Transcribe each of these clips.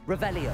Revelio.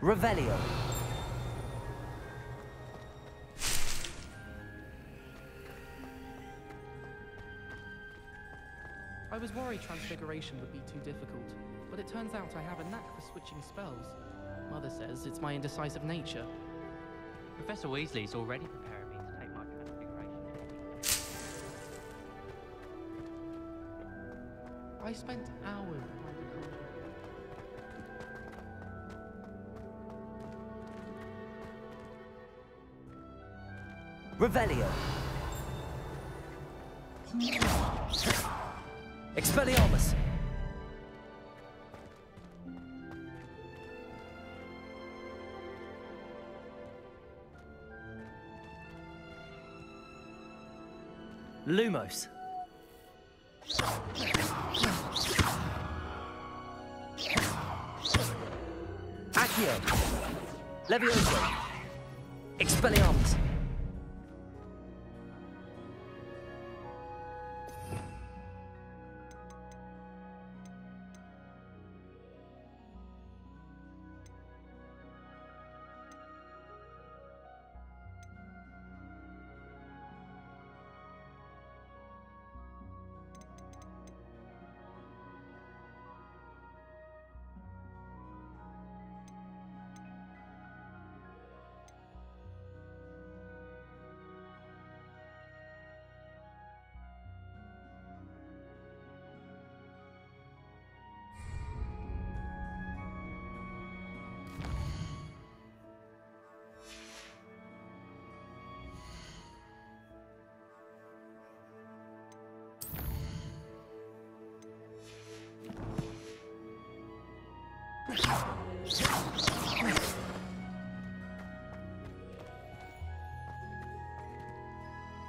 Revelio. I was worried transfiguration would be too difficult, but it turns out I have a knack for switching spells. Mother says it's my indecisive nature. Professor Weasley's already preparing me to take my transfiguration. I spent hours behind the counter. Revelio. Expelliarmus. Lumos. Accio. Levioso. Expelliarmus.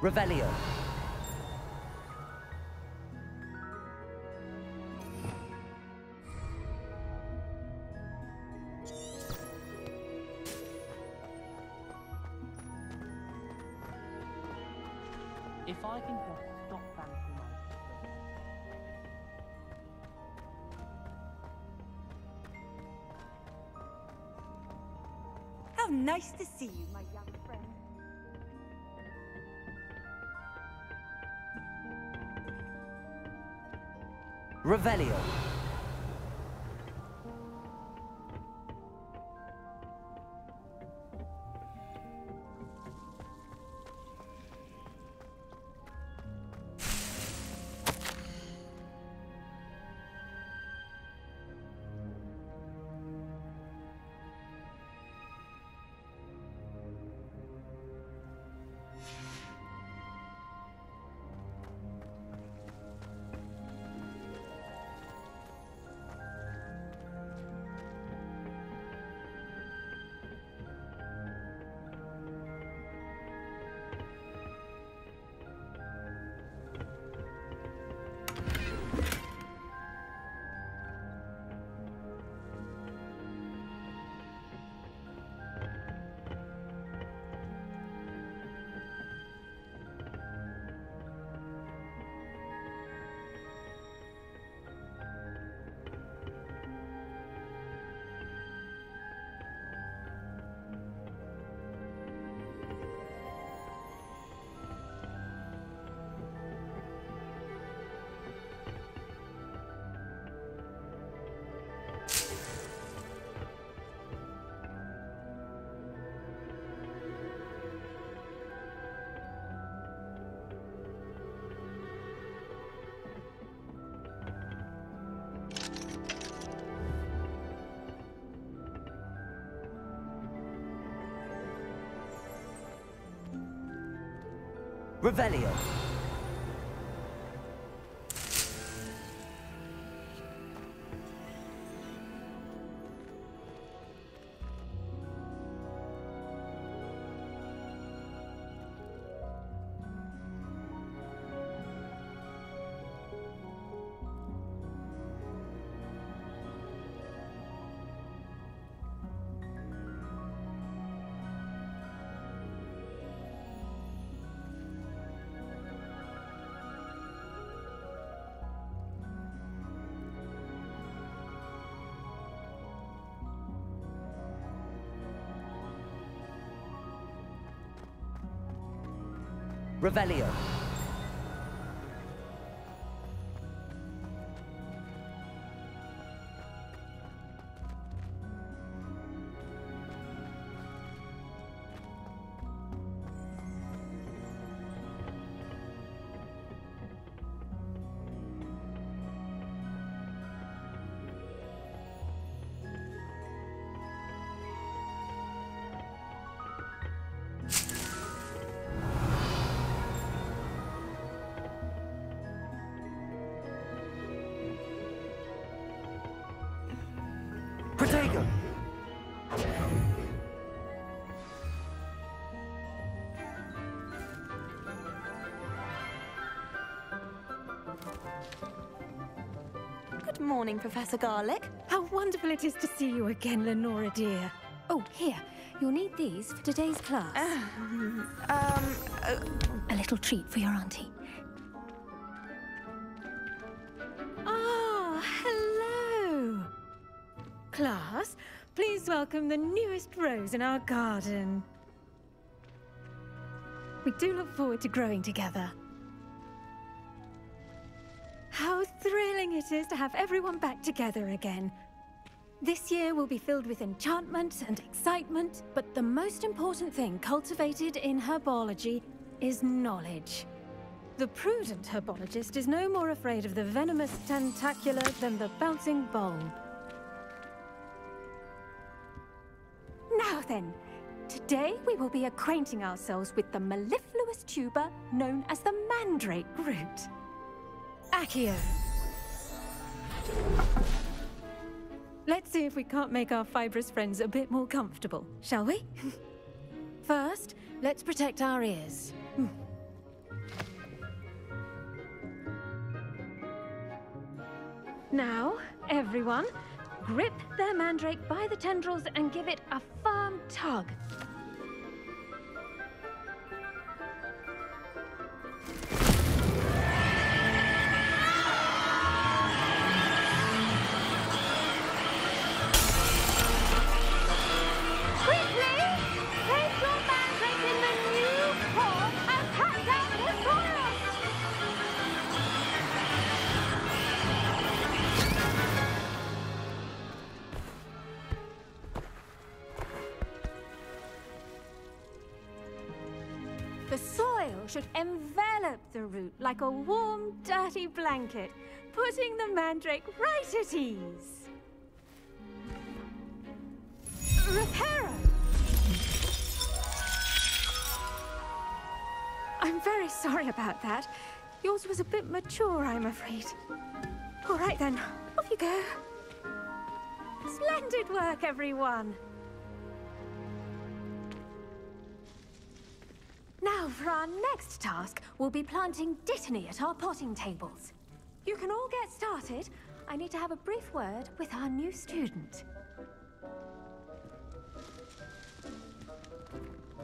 Revelio. If I can just stop banking my... How nice to see you, my young friend. Revelio. Revelio. Revelio. Protego! Good morning, Professor Garlick. How wonderful it is to see you again, Lenora dear. Oh, here. You'll need these for today's class. A little treat for your auntie. Ah, hello. Class, please welcome the newest rose in our garden. We do look forward to growing together. How thrilling it is to have everyone back together again. This year will be filled with enchantment and excitement, but the most important thing cultivated in herbology is knowledge. The prudent herbologist is no more afraid of the venomous tentacula than the bouncing bulb. Now then, today we will be acquainting ourselves with the mellifluous tuber known as the mandrake root. Accio. Let's see if we can't make our fibrous friends a bit more comfortable, shall we? First, let's protect our ears. Now, everyone, grip their mandrake by the tendrils and give it a firm tug. The soil should envelop the root like a warm, dirty blanket, putting the mandrake right at ease. Reparo! I'm very sorry about that. Yours was a bit mature, I'm afraid. All right then, off you go. Splendid work, everyone. Now, for our next task, we'll be planting Dittany at our potting tables. You can all get started. I need to have a brief word with our new student.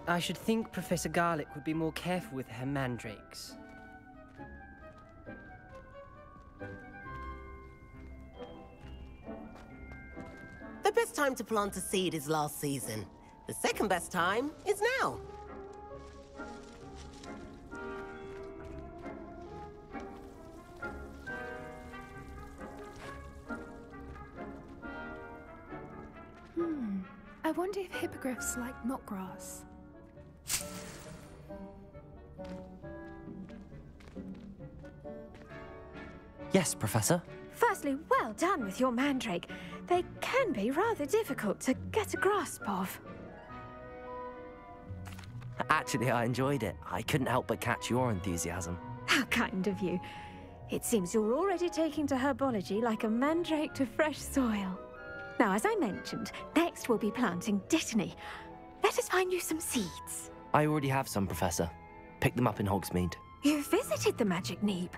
I should think Professor Garlick would be more careful with her mandrakes. The best time to plant a seed is last season. The second best time is now. I wonder if hippogriffs like knotgrass. Yes, Professor. Firstly, well done with your mandrake. They can be rather difficult to get a grasp of. Actually, I enjoyed it. I couldn't help but catch your enthusiasm. How kind of you. It seems you're already taking to herbology like a mandrake to fresh soil. Now, as I mentioned, next we'll be planting Dittany. Let us find you some seeds. I already have some, Professor. Picked them up in Hogsmeade. You visited the Magic Neep.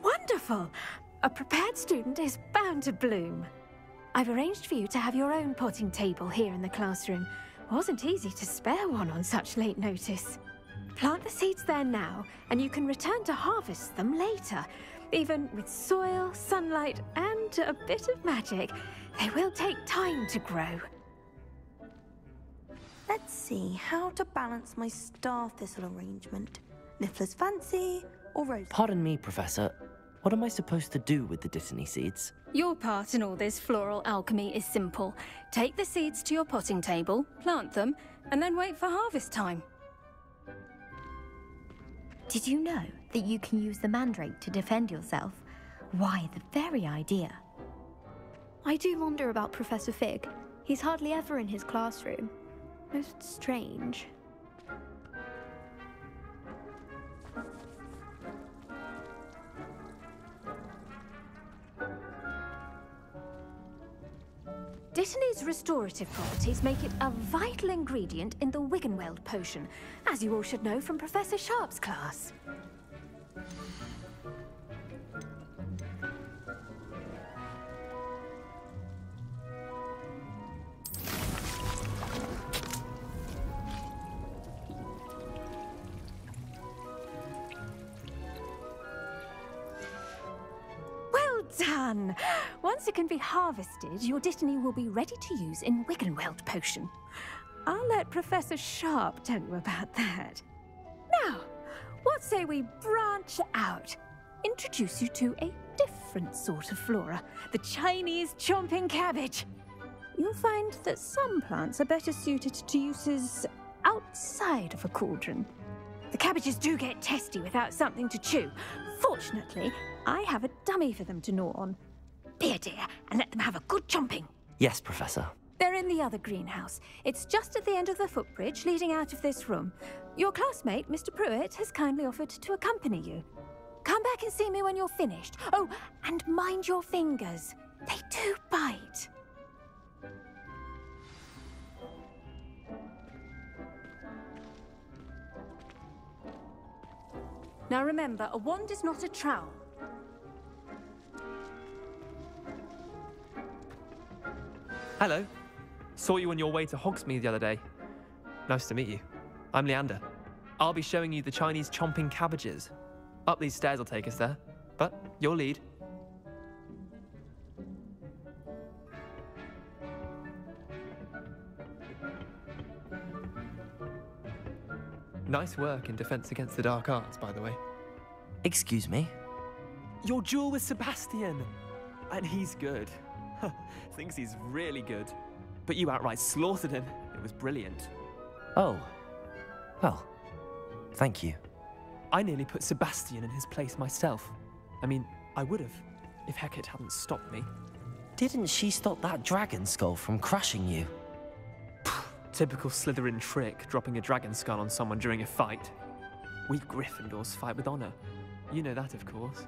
Wonderful! A prepared student is bound to bloom. I've arranged for you to have your own potting table here in the classroom. Wasn't easy to spare one on such late notice. Plant the seeds there now, and you can return to harvest them later. Even with soil, sunlight, and a bit of magic, they will take time to grow. Let's see how to balance my star thistle arrangement. Niffler's fancy or rose? Pardon me, Professor. What am I supposed to do with the Dittany seeds? Your part in all this floral alchemy is simple. Take the seeds to your potting table, plant them, and then wait for harvest time. Did you know that you can use the mandrake to defend yourself? Why, the very idea. I do wonder about Professor Fig. He's hardly ever in his classroom. Most strange. Dittany's restorative properties make it a vital ingredient in the Wiggenweld potion, as you all should know from Professor Sharp's class. Done! Once it can be harvested, your Dittany will be ready to use in Wiggenweld potion. I'll let Professor Sharp tell you about that. Now, what say we branch out? Introduce you to a different sort of flora, the Chinese chomping cabbage. You'll find that some plants are better suited to uses outside of a cauldron. The cabbages do get testy without something to chew. Fortunately, I have a dummy for them to gnaw on. Be a dear and let them have a good chomping. Yes, Professor. They're in the other greenhouse. It's just at the end of the footbridge leading out of this room. Your classmate, Mr. Pruitt, has kindly offered to accompany you. Come back and see me when you're finished. Oh, and mind your fingers. They do bite. Now remember, a wand is not a trowel. Hello. Saw you on your way to Hogsmeade the other day. Nice to meet you. I'm Leander. I'll be showing you the Chinese chomping cabbages. Up these stairs will take us there, but your lead. Nice work in Defense Against the Dark Arts, by the way. Excuse me? Your duel with Sebastian! And he's good. Thinks he's really good. But you outright slaughtered him. It was brilliant. Oh. Well, thank you. I nearly put Sebastian in his place myself. I mean, I would have, if Hecate hadn't stopped me. Didn't she stop that dragon skull from crushing you? Typical Slytherin trick, dropping a dragon skull on someone during a fight. We Gryffindors fight with honor. You know that, of course.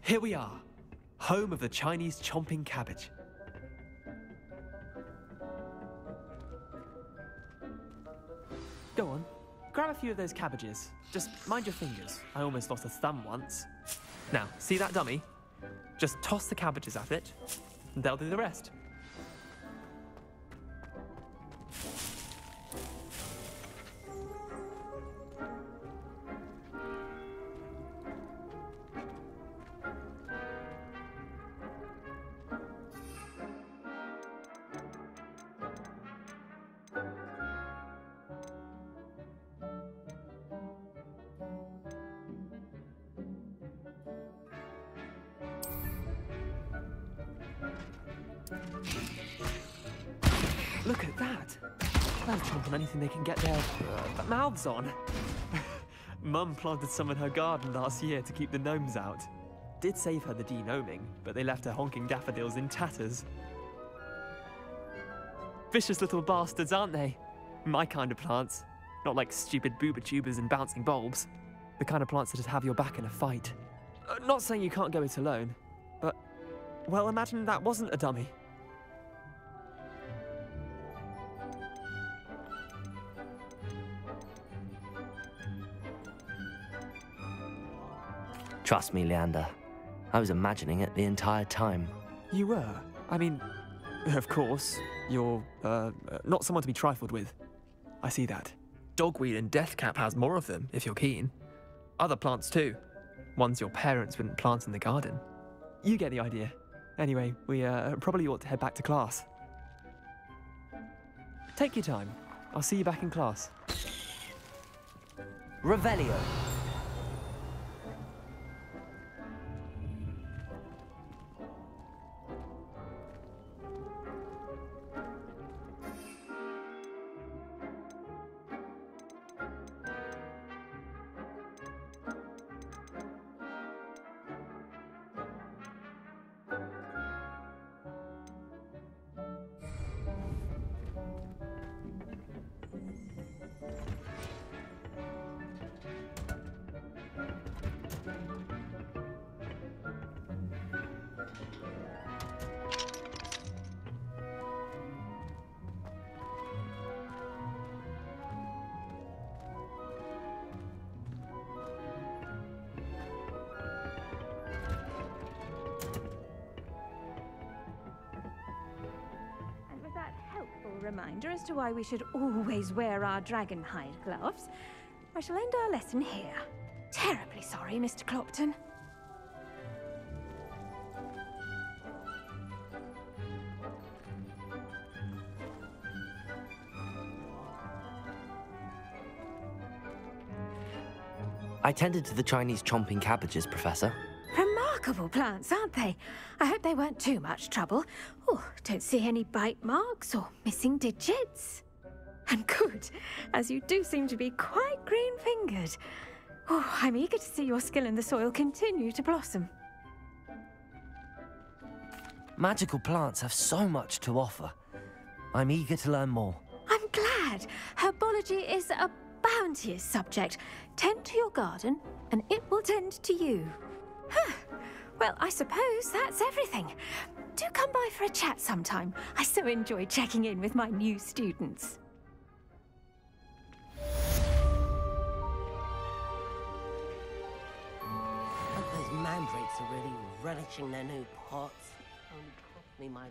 Here we are, home of the Chinese chomping cabbage. Go on, grab a few of those cabbages. Just mind your fingers. I almost lost a thumb once. Now, see that dummy? Just toss the cabbages at it, and they'll do the rest. Look at that! They'll chomp on anything they can get their mouths on. Mum planted some in her garden last year to keep the gnomes out. Did save her the de-gnoming, but they left her honking daffodils in tatters. Vicious little bastards, aren't they? My kind of plants. Not like stupid booba tubers and bouncing bulbs. The kind of plants that'd have your back in a fight. Not saying you can't go it alone, but, well, imagine that wasn't a dummy. Trust me, Leander. I was imagining it the entire time. You were? I mean, of course, you're, not someone to be trifled with. I see that. Dogweed and deathcap has more of them, if you're keen. Other plants too. Ones your parents wouldn't plant in the garden. You get the idea. Anyway, we probably ought to head back to class. Take your time. I'll see you back in class. Revelio. Reminder as to why we should always wear our dragonhide gloves, I shall end our lesson here. Terribly sorry, Mr. Clopton. I tended to the Chinese chomping cabbages, Professor. Remarkable plants, aren't they? I hope they weren't too much trouble. Oh, don't see any bite marks or missing digits. And good, as you do seem to be quite green-fingered. Oh, I'm eager to see your skill in the soil continue to blossom. Magical plants have so much to offer. I'm eager to learn more. I'm glad. Herbology is a bounteous subject. Tend to your garden, and it will tend to you. Well, I suppose that's everything. Do come by for a chat sometime. I so enjoy checking in with my new students. Hope those mandrakes are really relishing their new pots. Only cost me my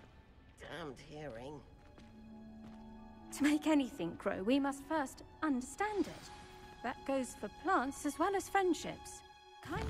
damned hearing. To make anything grow, we must first understand it. That goes for plants as well as friendships. Kind.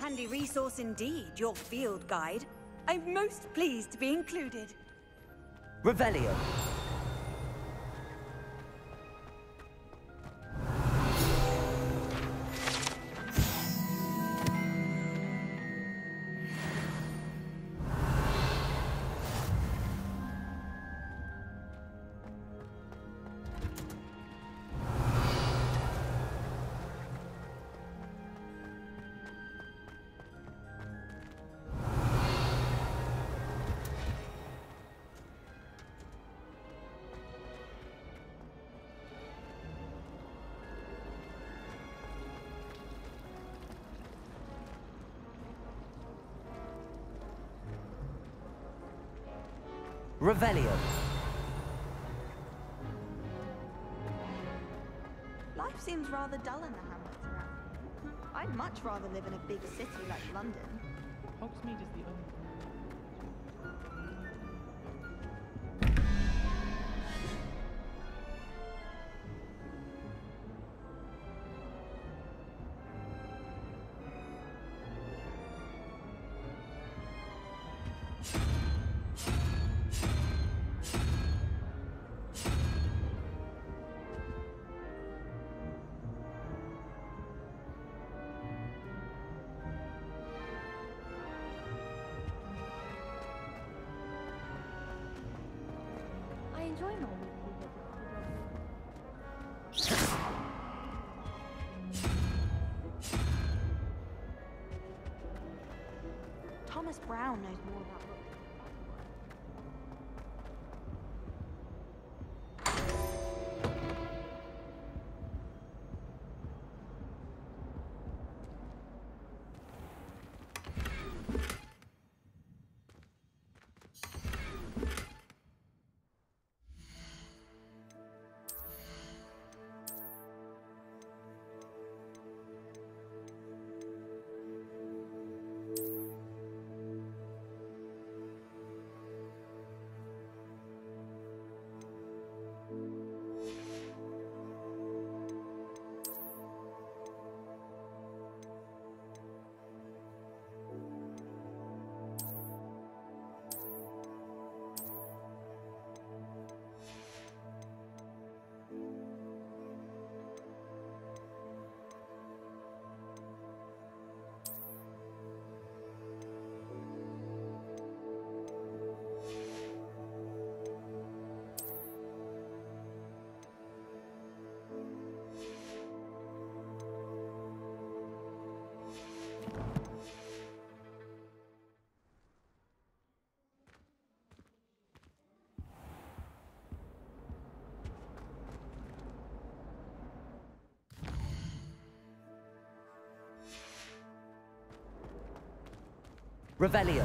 Handy resource indeed, your field guide. I'm most pleased to be included. Revelio. Revelio. Life seems rather dull in the hamlets around here. I'd much rather live in a big city like London. Hogsmeade is the only... I enjoy my weekly Thomas Brown knows more about books. Revelio.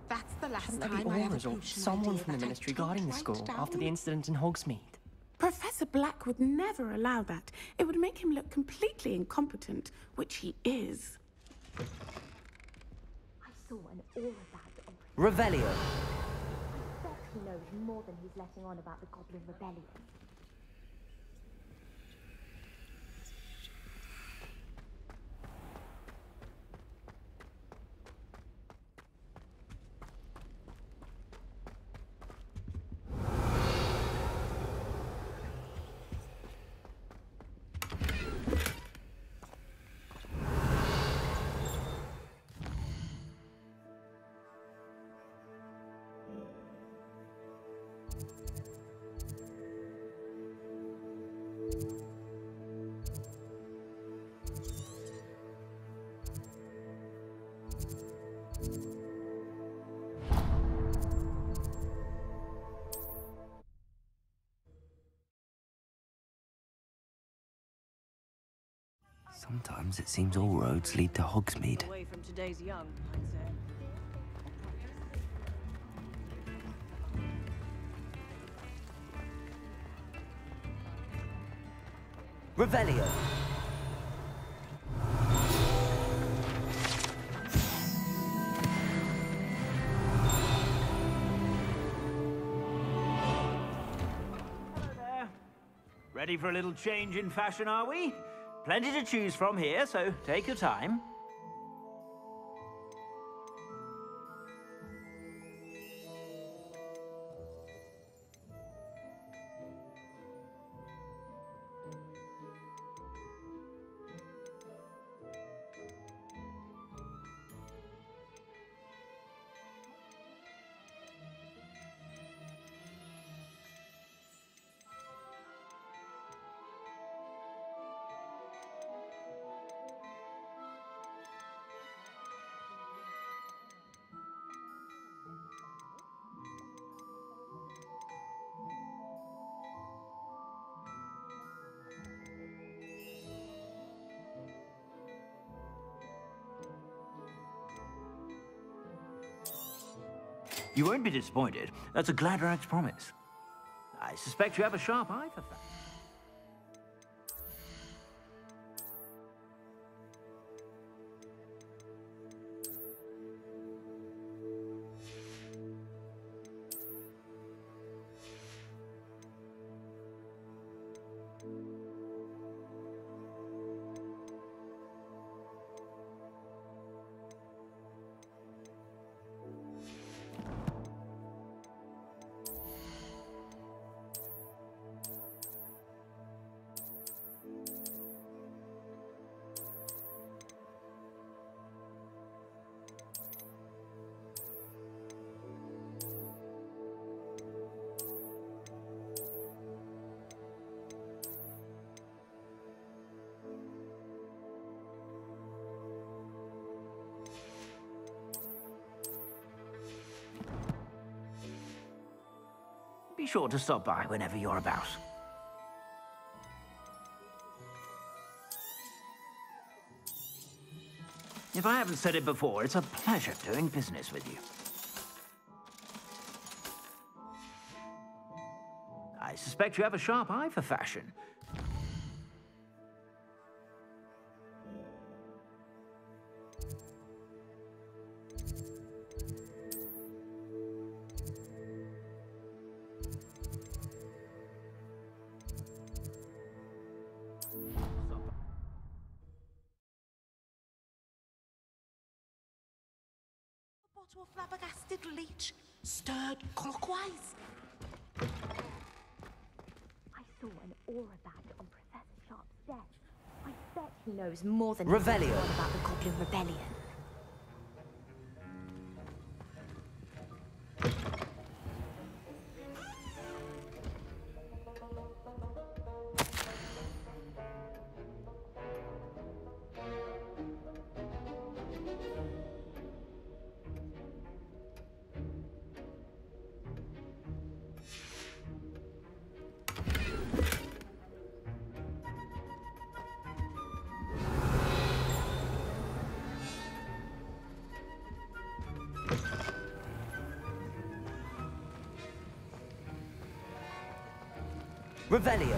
That's the last Shouldn't there time be I ever auras or poached an someone idea from the that I ministry took guarding the right school down. after the incident in Hogsmeade? Professor Black would never allow that. It would make him look completely incompetent, which he is. I saw an aura bag on Revelio. I bet he knows more than he's letting on about the Goblin Rebellion. Sometimes it seems all roads lead to Hogsmeade. Away from today's young, I'd say. Revelio. Hello there. Ready for a little change in fashion, are we? Plenty to choose from here, so take your time. You won't be disappointed. That's a Gladrag's promise. I suspect you have a sharp eye for fashion. Be sure to stop by whenever you're about. If I haven't said it before, it's a pleasure doing business with you. I suspect you have a sharp eye for fashion. To a flabbergasted leech, stirred clockwise. I saw an aura badge on Professor Sharp's desk. I bet he knows more than Revelio. anyone about the Goblin Rebellion. Revelio.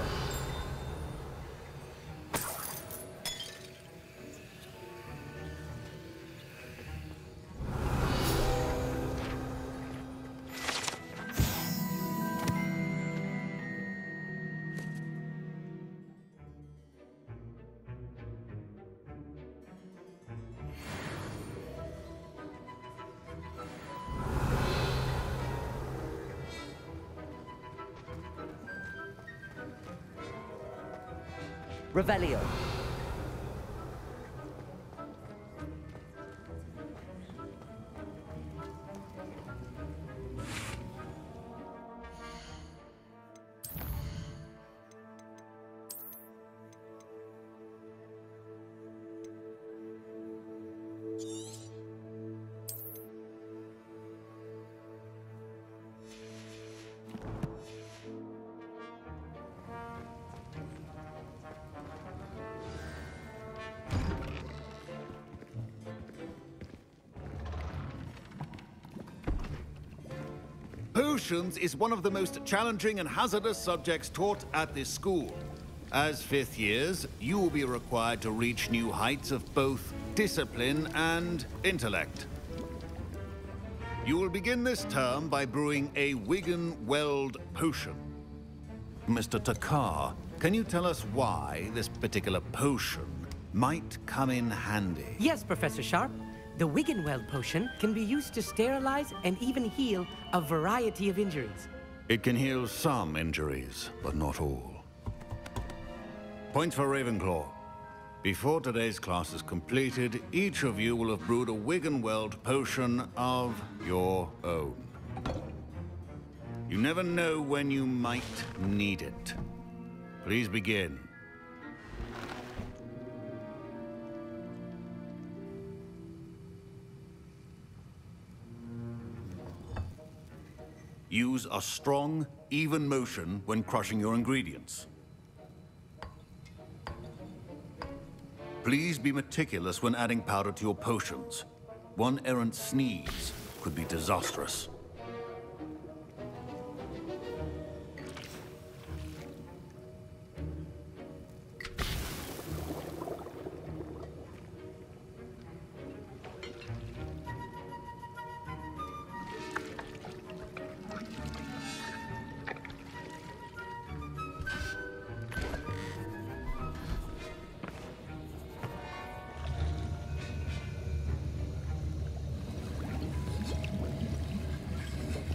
Revelio. Potions is one of the most challenging and hazardous subjects taught at this school. As fifth years, you will be required to reach new heights of both discipline and intellect. You will begin this term by brewing a Wiggenweld potion. Mr. Takar, can you tell us why this particular potion might come in handy? Yes, Professor Sharp. The Wiggenweld potion can be used to sterilize and even heal a variety of injuries. It can heal some injuries, but not all. Points for Ravenclaw. Before today's class is completed, each of you will have brewed a Wiggenweld potion of your own. You never know when you might need it. Please begin. Use a strong, even motion when crushing your ingredients. Please be meticulous when adding powder to your potions. One errant sneeze could be disastrous.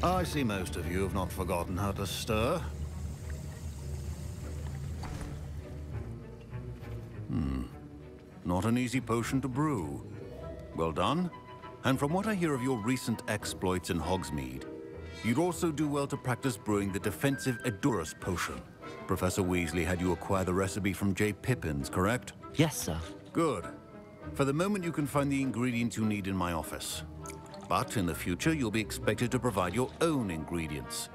I see most of you have not forgotten how to stir. Not an easy potion to brew. Well done. And from what I hear of your recent exploits in Hogsmeade, you'd also do well to practice brewing the defensive Edurus potion. Professor Weasley had you acquire the recipe from J. Pippins, correct? Yes, sir. Good. For the moment, you can find the ingredients you need in my office. But in the future, you'll be expected to provide your own ingredients.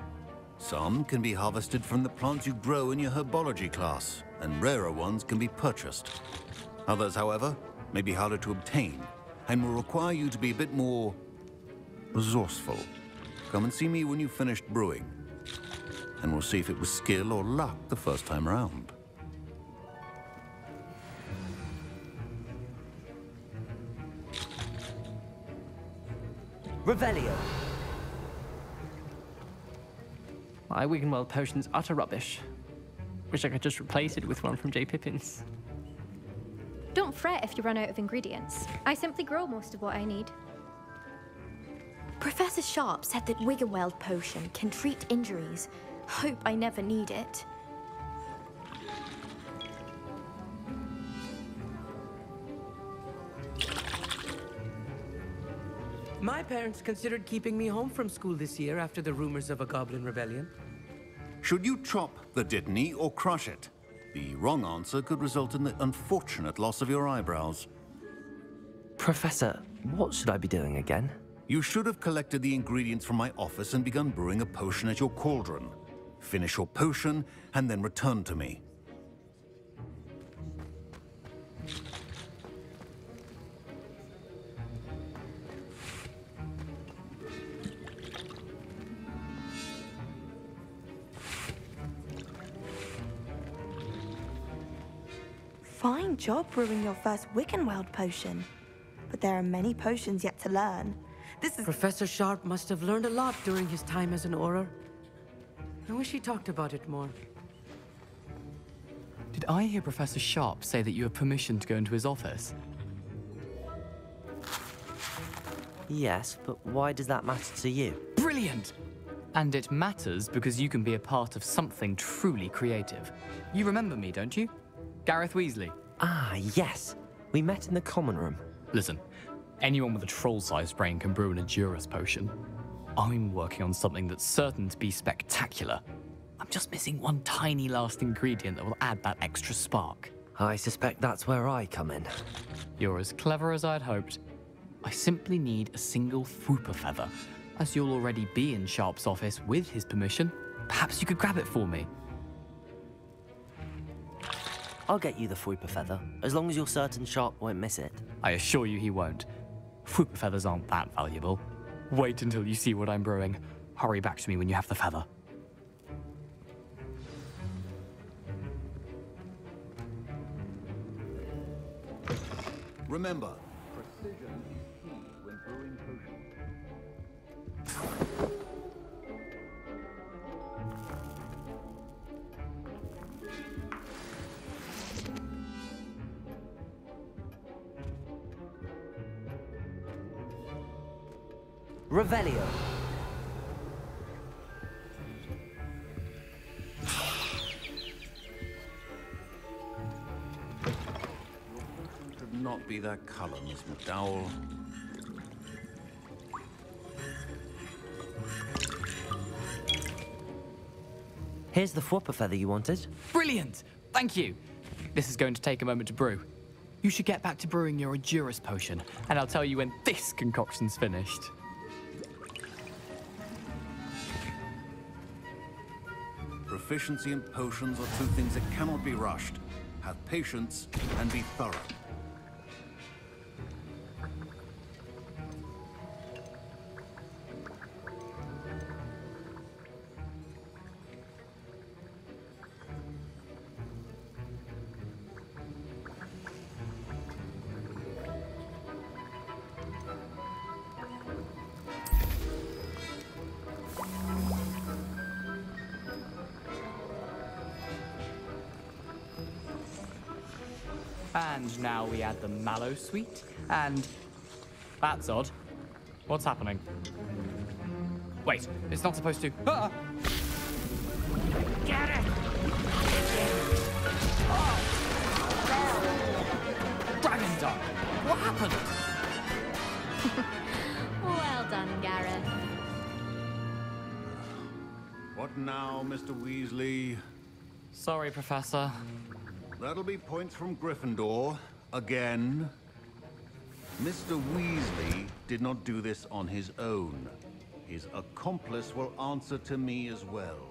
Some can be harvested from the plants you grow in your herbology class, and rarer ones can be purchased. Others, however, may be harder to obtain, and will require you to be a bit more resourceful. Come and see me when you've finished brewing, and we'll see if it was skill or luck the first time around. Revelio. My Wiggenweld potion's utter rubbish. Wish I could just replace it with one from J. Pippins. Don't fret if you run out of ingredients. I simply grow most of what I need. Professor Sharp said that Wiggenweld potion can treat injuries. Hope I never need it. My parents considered keeping me home from school this year after the rumors of a goblin rebellion. Should you chop the Dittany or crush it? The wrong answer could result in the unfortunate loss of your eyebrows. Professor, what should I be doing again? You should have collected the ingredients from my office and begun brewing a potion at your cauldron. Finish your potion and then return to me. Fine job brewing your first Wiggenweld potion. But there are many potions yet to learn. This is... Professor Sharp must have learned a lot during his time as an Auror. I wish he talked about it more. Did I hear Professor Sharp say that you have permission to go into his office? Yes, but why does that matter to you? Brilliant! And it matters because you can be a part of something truly creative. You remember me, don't you? Gareth Weasley. Ah, yes. We met in the common room. Listen, anyone with a troll-sized brain can brew an Edurus potion. I'm working on something that's certain to be spectacular. I'm just missing one tiny last ingredient that will add that extra spark. I suspect that's where I come in. You're as clever as I'd hoped. I simply need a single Fwooper feather. As you'll already be in Sharp's office with his permission, perhaps you could grab it for me. I'll get you the Fwooper feather, as long as you're certain Sharp won't miss it. I assure you he won't. Fwooper feathers aren't that valuable. Wait until you see what I'm brewing. Hurry back to me when you have the feather. Remember, precision is key when brewing potions. Revelio. Could not be that color, Miss McDowell. Here's the Fwooper feather you wanted. Brilliant! Thank you! This is going to take a moment to brew. You should get back to brewing your Edurus potion, and I'll tell you when this concoction's finished. Proficiency in potions are two things that cannot be rushed. Have patience and be thorough. And now we add the mallow sweet, and... That's odd. What's happening? Wait, it's not supposed to. Ah! Get it! Dragon Dog! What happened? Well done, Gareth. What now, Mr. Weasley? Sorry, Professor. That'll be points from Gryffindor. Again. Mr. Weasley did not do this on his own. His accomplice will answer to me as well.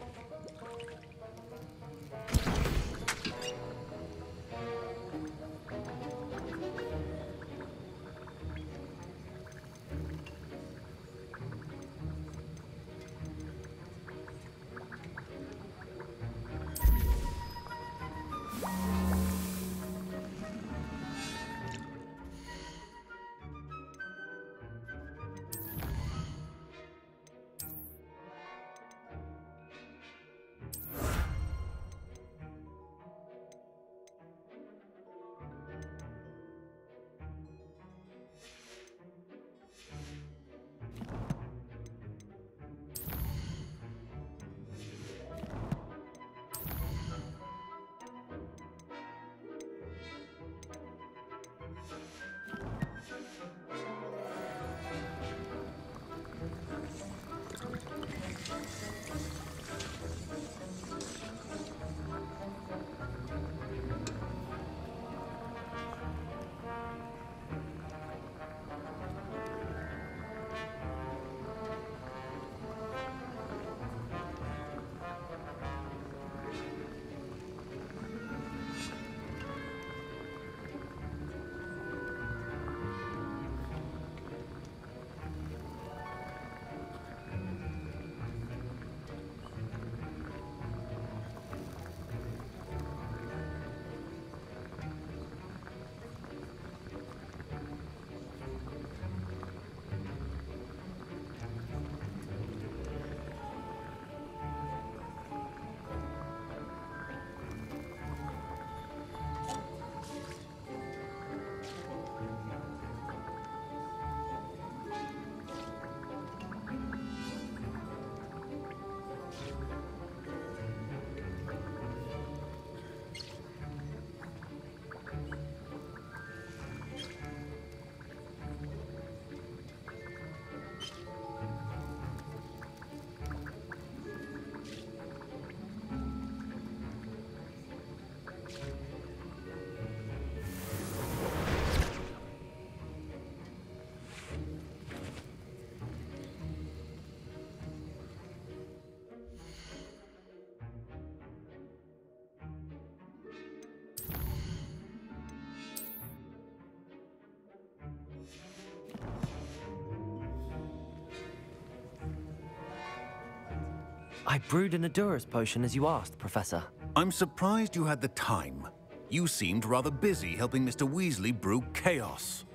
I brewed an Adura's potion as you asked, Professor. I'm surprised you had the time. You seemed rather busy helping Mr. Weasley brew chaos.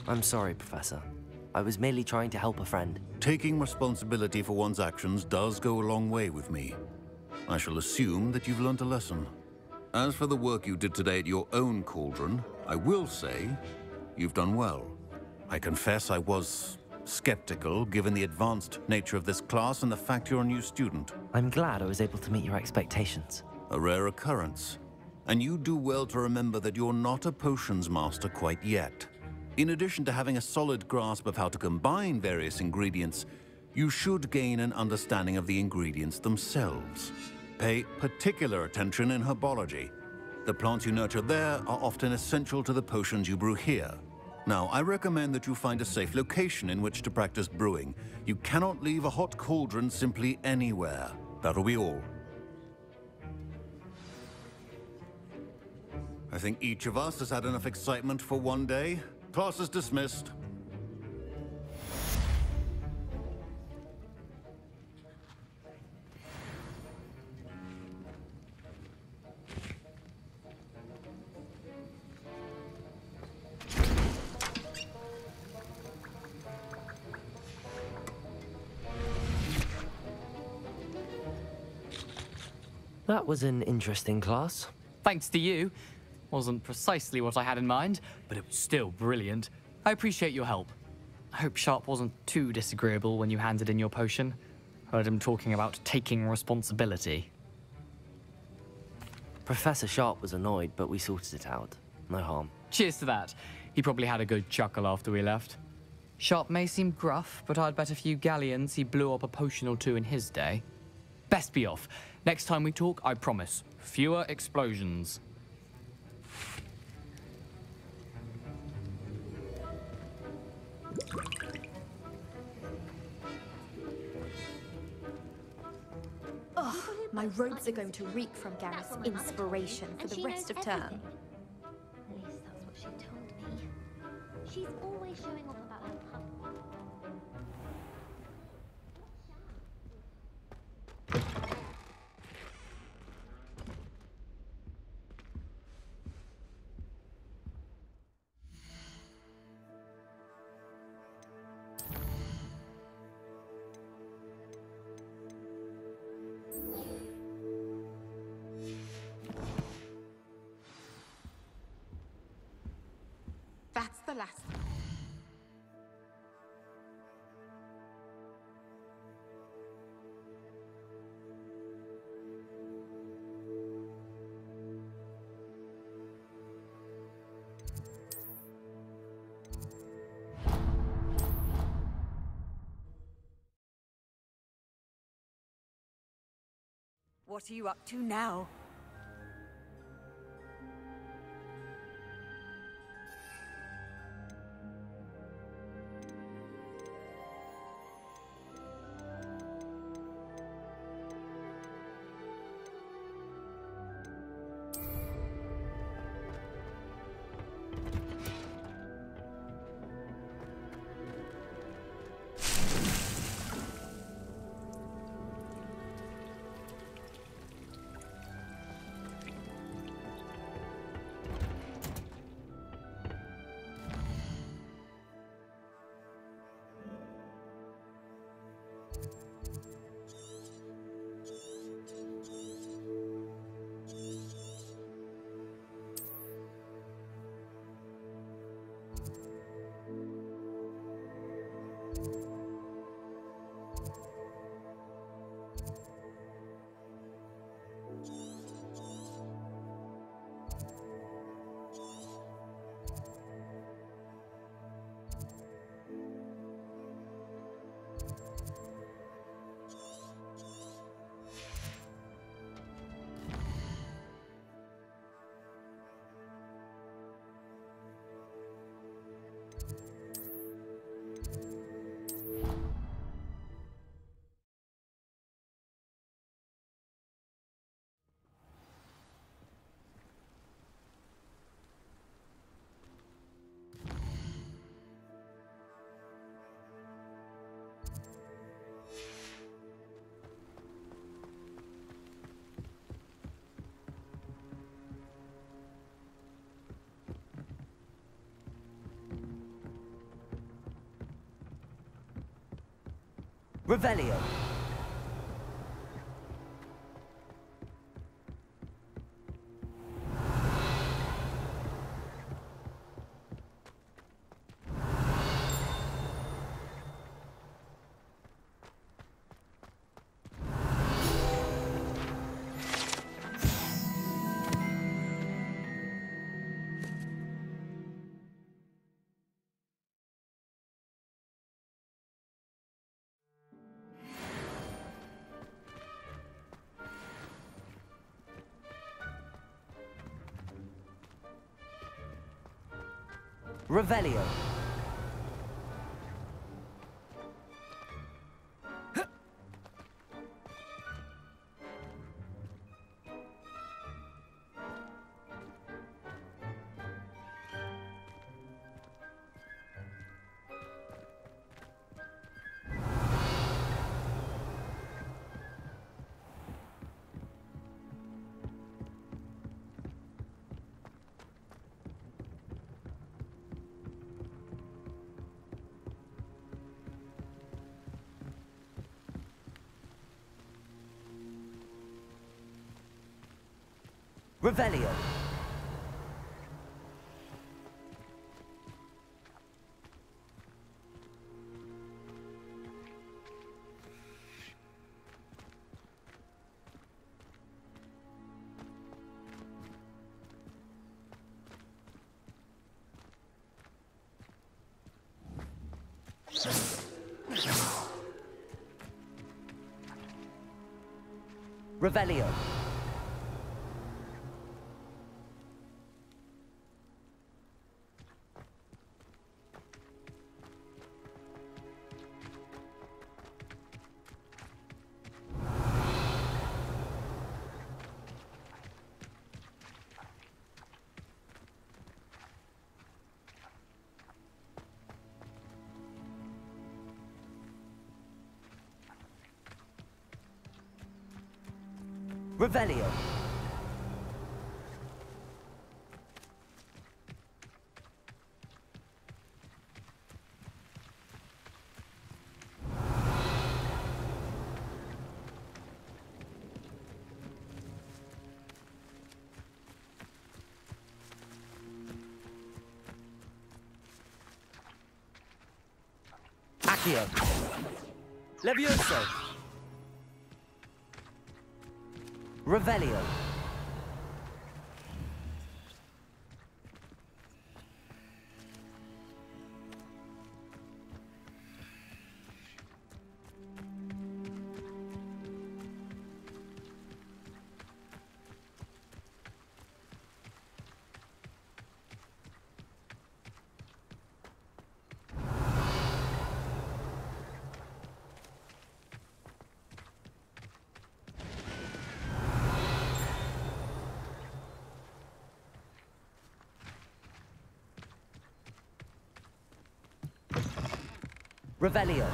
I'm sorry, Professor. I was merely trying to help a friend. Taking responsibility for one's actions does go a long way with me. I shall assume that you've learnt a lesson. As for the work you did today at your own cauldron, I will say you've done well. I confess I was skeptical, given the advanced nature of this class and the fact you're a new student. I'm glad I was able to meet your expectations. A rare occurrence. And you do well to remember that you're not a potions master quite yet. In addition to having a solid grasp of how to combine various ingredients, you should gain an understanding of the ingredients themselves. Pay particular attention in herbology. The plants you nurture there are often essential to the potions you brew here. Now, I recommend that you find a safe location in which to practice brewing. You cannot leave a hot cauldron simply anywhere. That'll be all. I think each of us has had enough excitement for one day. Class is dismissed. That was an interesting class. Thanks to you. Wasn't precisely what I had in mind, but it was still brilliant. I appreciate your help. I hope Sharp wasn't too disagreeable when you handed in your potion. Heard him talking about taking responsibility. Professor Sharp was annoyed, but we sorted it out. No harm. Cheers to that. He probably had a good chuckle after we left. Sharp may seem gruff, but I'd bet a few galleons he blew up a potion or two in his day. Best be off. Next time we talk, I promise, fewer explosions. Ugh, my robes are going to reek from Gareth's inspiration for the rest of term. At least that's what she told me. She's always showing off about her pup. That's the last. What are you up to now? Revelio. Revelio. Revelio. Revelio. Revelio. Accio. Levioso. Revelio. Revelio.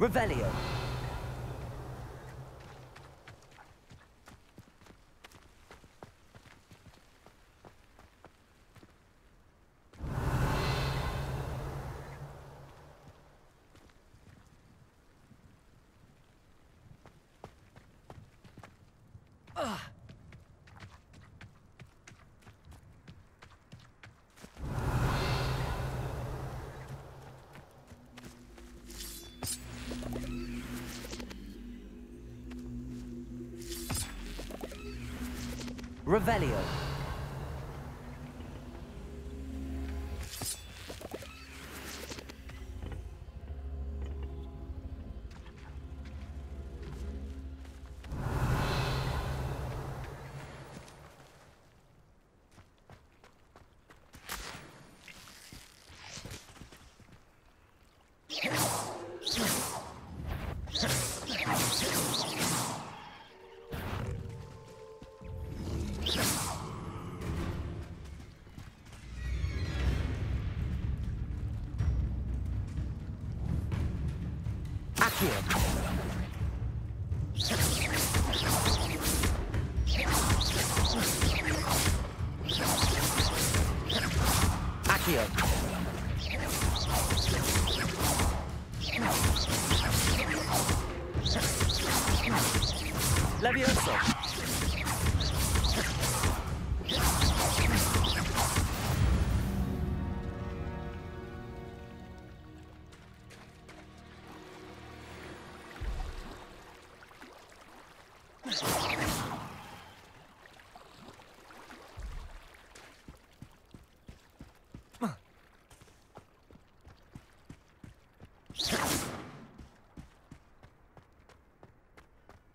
Revelio. Revelio. Accio. Levioso.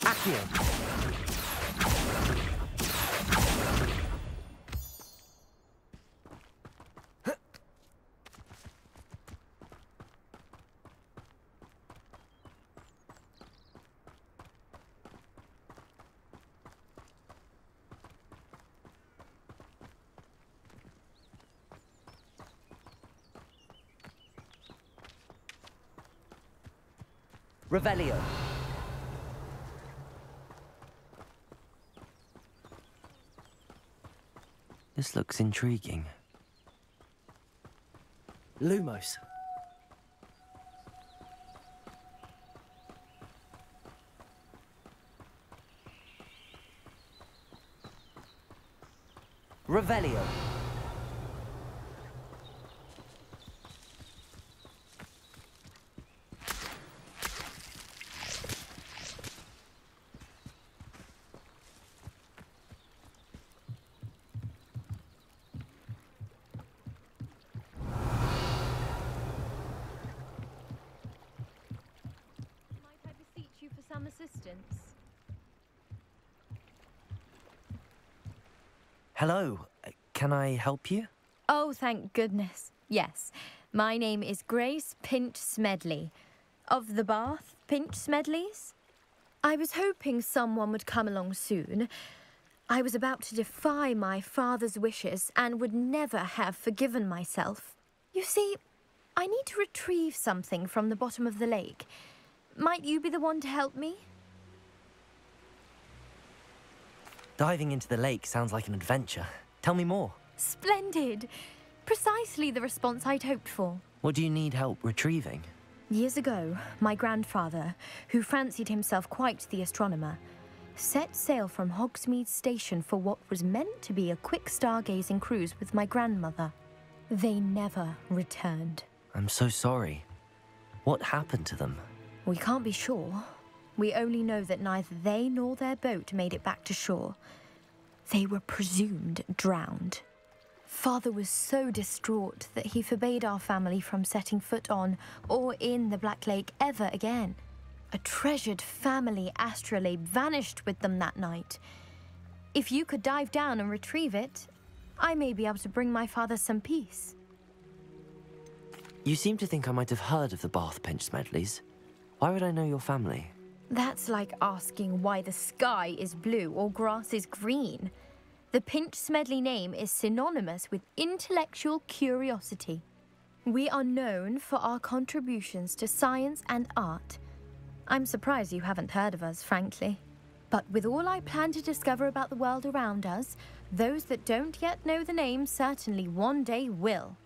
Accio. Revelio. This looks intriguing. Lumos. Revelio. Some assistance. Hello. Can I help you? Oh, thank goodness. Yes. My name is Grace Pinch Smedley. Of the Bath Pinch Smedleys? I was hoping someone would come along soon. I was about to defy my father's wishes and would never have forgiven myself. You see, I need to retrieve something from the bottom of the lake. Might you be the one to help me? Diving into the lake sounds like an adventure. Tell me more. Splendid! Precisely the response I'd hoped for. What do you need help retrieving? Years ago, my grandfather, who fancied himself quite the astronomer, set sail from Hogsmeade Station for what was meant to be a quick stargazing cruise with my grandmother. They never returned. I'm so sorry. What happened to them? We can't be sure. We only know that neither they nor their boat made it back to shore. They were presumed drowned. Father was so distraught that he forbade our family from setting foot on or in the Black Lake ever again. A treasured family astrolabe vanished with them that night. If you could dive down and retrieve it, I may be able to bring my father some peace. You seem to think I might have heard of the Bath Pinch Smedleys. Why would I know your family? That's like asking why the sky is blue or grass is green. The Pinch Smedley name is synonymous with intellectual curiosity. We are known for our contributions to science and art. I'm surprised you haven't heard of us, frankly. But with all I plan to discover about the world around us, those that don't yet know the name certainly one day will.